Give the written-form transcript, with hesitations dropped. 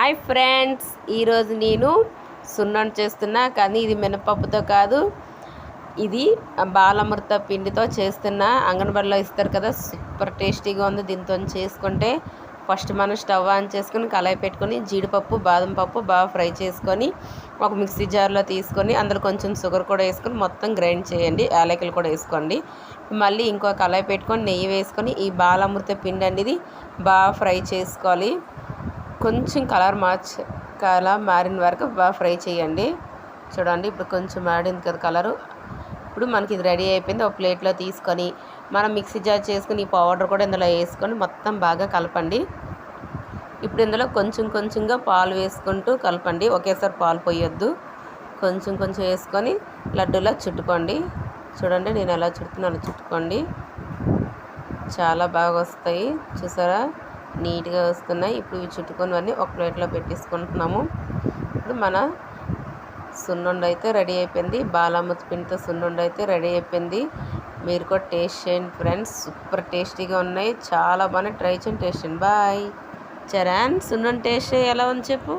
Hi friends, ఈరోజు నేను సున్నం చేస్తున్నా. కానీ ఇది మినపప్పుతో కాదు, ఇది బాలామృత పిండితో చేస్తున్నా. అంగన్వాడీలో ఇస్తారు కదా, సూపర్ టేస్టీగా ఉంది. దీంతో చేసుకుంటే ఫస్ట్ మనం స్టవ్ ఆన్ చేసుకొని కళాయి పెట్టుకొని జీడిపప్పు బాదం పప్పు బాగా ఫ్రై చేసుకొని ఒక మిక్సీ జార్లో తీసుకొని అందులో కొంచెం షుగర్ కూడా వేసుకొని మొత్తం గ్రైండ్ చేయండి. యాలకులు కూడా వేసుకోండి. మళ్ళీ ఇంకో కళాయి పెట్టుకొని నెయ్యి వేసుకొని ఈ బాలామృత పిండి అనేది బాగా ఫ్రై చేసుకోవాలి. కొంచెం కలర్ మారిన వరకు బాగా ఫ్రై చేయండి. చూడండి, ఇప్పుడు కొంచెం మారింది కదా కలరు. ఇప్పుడు మనకి ఇది రెడీ అయిపోయింది. ఒక ప్లేట్లో తీసుకొని మనం మిక్సీ జార్ చేసుకుని ఈ పౌడర్ కూడా ఇందులో వేసుకొని మొత్తం బాగా కలపండి. ఇప్పుడు ఇందులో కొంచెం కొంచెంగా పాలు వేసుకుంటూ కలపండి. ఒకేసారి పాలు పోయొద్దు. కొంచెం కొంచెం వేసుకొని లడ్డూలా చుట్టుకోండి. చూడండి, నేను ఎలా చుట్టుకున్నా అలా చుట్టుకోండి. చాలా బాగా వస్తాయి. చూసారా, నీట్గా వస్తున్నాయి. ఇప్పుడు ఇవి చుట్టుకొనివన్నీ ఒక ప్లేట్లో పెట్టేసుకుంటున్నాము. ఇప్పుడు మన సున్నుండ అయితే రెడీ అయిపోయింది. బాలామృత పిండితో సున్నుండ అయితే రెడీ అయిపోయింది. మీరు కూడా టేస్ట్ చేయండి ఫ్రెండ్స్, సూపర్ టేస్టీగా ఉన్నాయి. చాలా బాగున్నాయి. ట్రై చేయండి, టేస్ట్ చేయండి. బాయ్. చరణ్, సున్నుండ టేస్ట్ ఎలా ఉంది చెప్పు.